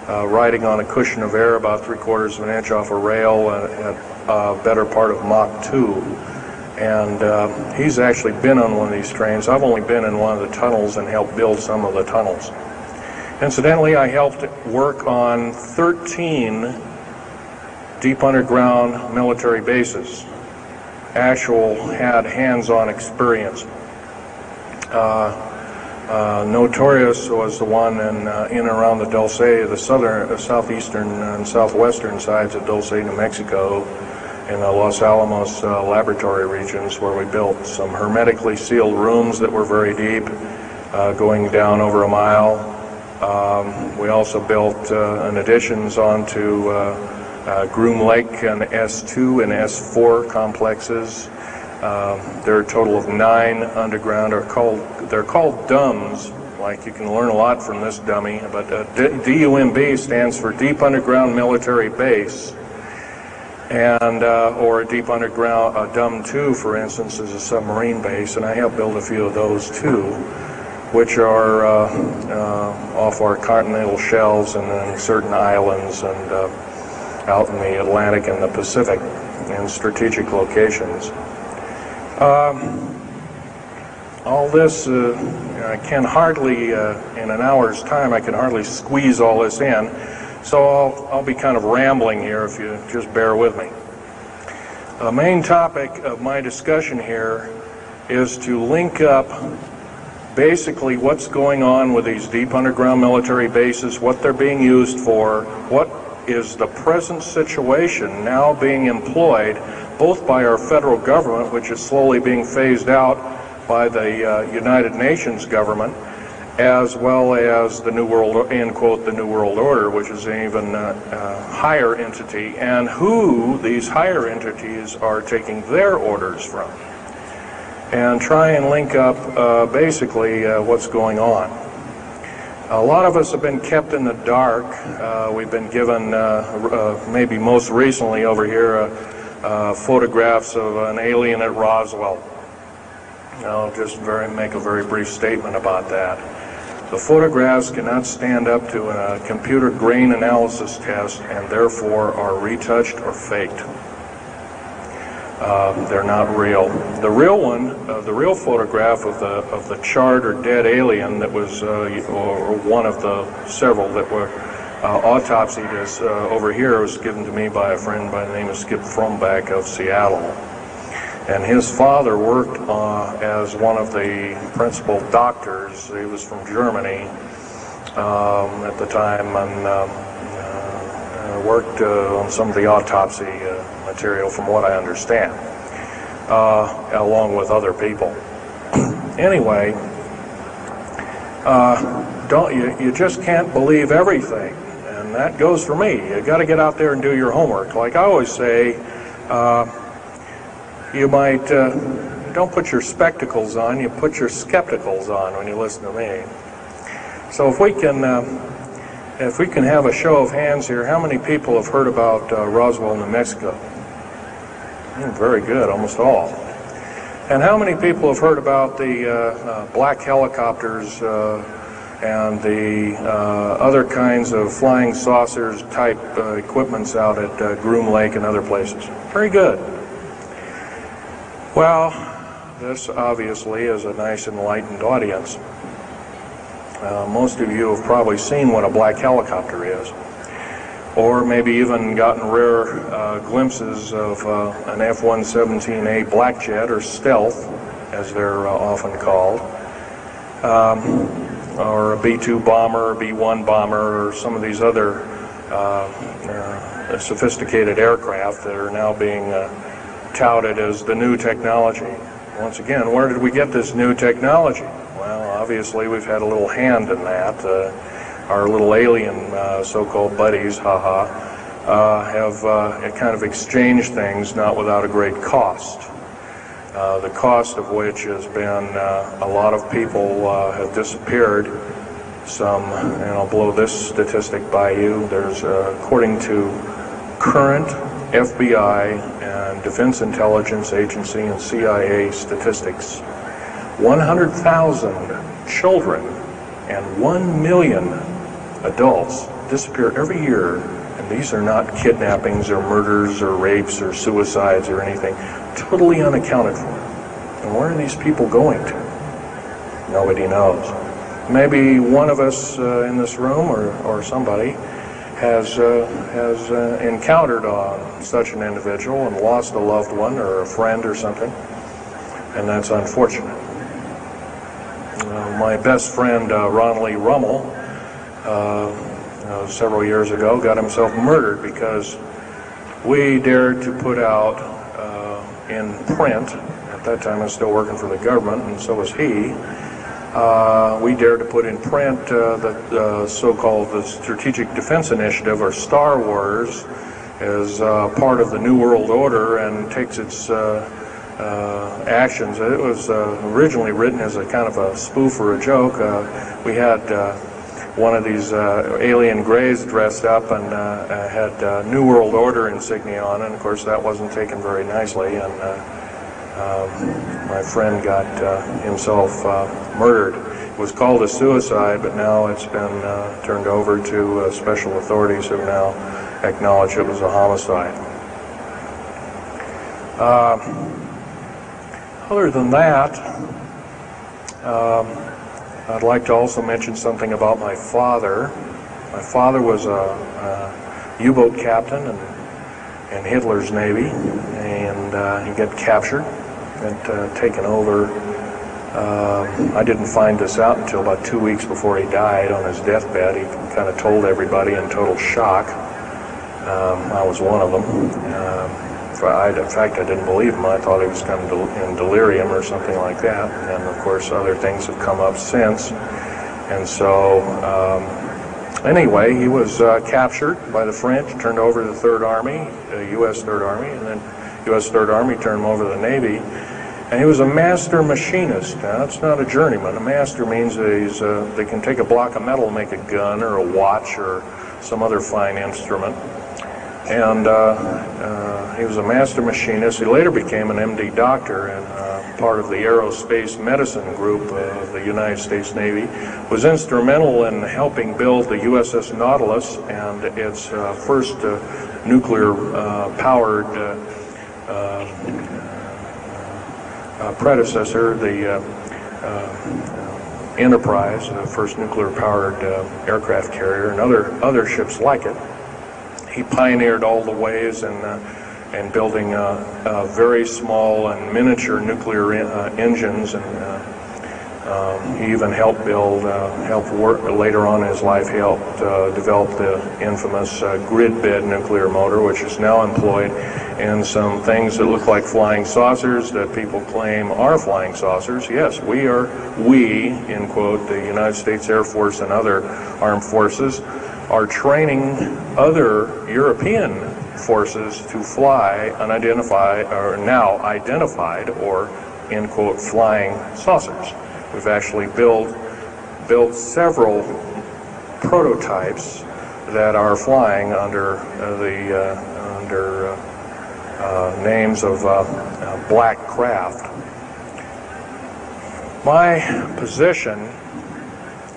riding on a cushion of air about 3/4 of an inch off a rail at a better part of Mach 2. And he's actually been on one of these trains. I've only been in one of the tunnels and helped build some of the tunnels. Incidentally, I helped work on 13 deep underground military bases. Had hands-on experience. Notorious was the one in and around the Dulce, the southeastern and southwestern sides of Dulce, New Mexico, in the Los Alamos laboratory regions, where we built some hermetically sealed rooms that were very deep, going down over a mile. We also built additions onto Groom Lake and S2 and S4 complexes. There are a total of 9 underground. They're called DUMBs. Like, you can learn a lot from this dummy, but DUMB stands for Deep Underground Military Base, and or a deep underground DUM2, for instance, is a submarine base, and I helped build a few of those too, which are off our continental shelves and then certain islands and out in the Atlantic and the Pacific in strategic locations. All this, I can hardly, in an hour's time, I can hardly squeeze all this in, so I'll be kind of rambling here if you just bear with me. The main topic of my discussion here is to link up basically what's going on with these deep underground military bases, what they're being used for, what is the present situation now being employed both by our federal government, which is slowly being phased out by the United Nations government, as well as the New World, end quote, the New World Order, which is an even higher entity, and who these higher entities are taking their orders from, and try and link up basically what's going on. A lot of us have been kept in the dark. We've been given, maybe most recently over here, photographs of an alien at Roswell. I'll just make a very brief statement about that. The photographs cannot stand up to a computer grain analysis test and therefore are retouched or faked. They're not real. The real one, the real photograph of the charred or dead alien that was, or one of the several that were autopsied, is over here, was given to me by a friend by the name of Skip Frombach of Seattle. And his father worked as one of the principal doctors. He was from Germany at the time, and worked on some of the autopsy material, from what I understand, along with other people. Anyway, you just can't believe everything, and that goes for me. You got to get out there and do your homework. Like I always say, you might don't put your spectacles on, you put your skepticals on when you listen to me. So if we can have a show of hands here, how many people have heard about Roswell, New Mexico? Very good, almost all. And how many people have heard about the black helicopters and the other kinds of flying saucers type equipments out at Groom Lake and other places? Very good. Well, this obviously is a nice enlightened audience. Most of you have probably seen what a black helicopter is, or maybe even gotten rare glimpses of an F-117A black jet, or stealth as they're often called, or a B-2 bomber, or B-1 bomber, or some of these other sophisticated aircraft that are now being touted as the new technology. Once again, where did we get this new technology? Well, obviously we've had a little hand in that. Our little alien so-called buddies, have kind of exchanged things, not without a great cost. The cost of which has been a lot of people have disappeared. Some, and I'll blow this statistic by you, there's, according to current FBI and Defense Intelligence Agency and CIA statistics, 100,000 children and 1 million adults disappear every year, and these are not kidnappings or murders or rapes or suicides or anything, totally unaccounted for. And where are these people going to? Nobody knows. Maybe one of us in this room or somebody has encountered such an individual and lost a loved one or a friend or something, and that's unfortunate. My best friend, Ron Lee Rummel, several years ago, got himself murdered because we dared to put out in print, at that time I was still working for the government, and so was he, we dared to put in print the so-called the Strategic Defense Initiative, or Star Wars, as part of the New World Order and takes its actions. It was originally written as a kind of a spoof or a joke. We had one of these alien greys dressed up and had New World Order insignia on, and of course that wasn't taken very nicely, and my friend got himself murdered. It was called a suicide, but now it's been turned over to special authorities who now acknowledge it was a homicide. Other than that, I'd like to also mention something about my father. My father was a U-boat captain in Hitler's Navy, and he got captured and taken over. I didn't find this out until about 2 weeks before he died on his deathbed. He kind of told everybody in total shock. I was one of them. In fact, I didn't believe him. I thought he was kind of in delirium or something like that. And of course, other things have come up since. And so, anyway, he was captured by the French, turned over to the Third Army, the U.S. Third Army, and then U.S. Third Army turned him over to the Navy. And he was a master machinist. Now, that's not a journeyman. A master means that they can take a block of metal and make a gun or a watch or some other fine instrument. And he was a master machinist. He later became an MD doctor and part of the aerospace medicine group of the United States Navy. Was instrumental in helping build the USS Nautilus and its first nuclear-powered predecessor, the Enterprise, the first nuclear-powered aircraft carrier, and other ships like it. He pioneered all the ways in building very small and miniature nuclear engines, and he even helped work later on in his life. He helped develop the infamous grid bed nuclear motor, which is now employed in some things that look like flying saucers that people claim are flying saucers. Yes, we, in quote, the United States Air Force and other armed forces, are training other European forces to fly unidentified, or now identified, or, in quote, flying saucers. We've actually built several prototypes that are flying under names of black craft. My position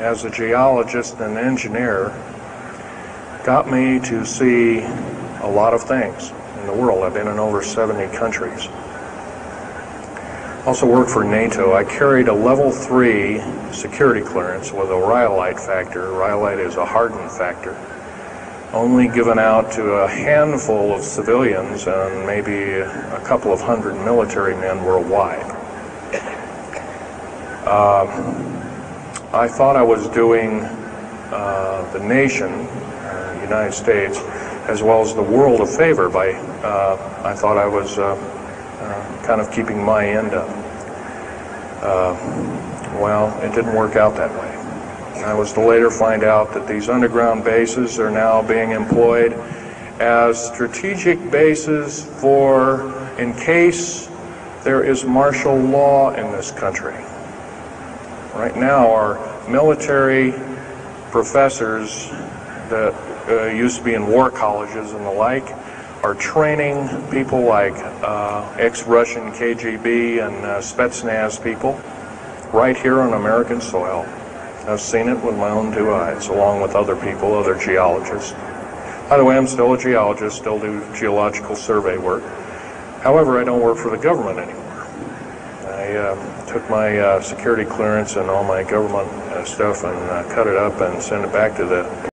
as a geologist and engineer got me to see a lot of things in the world. I've been in over 70 countries. Also worked for NATO. I carried a level 3 security clearance with a rhyolite factor. Rhyolite is a hardened factor, only given out to a handful of civilians and maybe a couple of hundred military men worldwide. I thought I was doing the nation, United States, as well as the world a favor by, I thought I was kind of keeping my end up. Well, it didn't work out that way. I was to later find out that these underground bases are now being employed as strategic bases for, in case there is martial law in this country. Right now, our military professors that used to be in war colleges and the like are training people like ex-Russian KGB and Spetsnaz people right here on American soil. I've seen it with my own 2 eyes, along with other people, other geologists. By the way, I'm still a geologist, still do geological survey work. However, I don't work for the government anymore. I took my security clearance and all my government stuff and cut it up and sent it back to the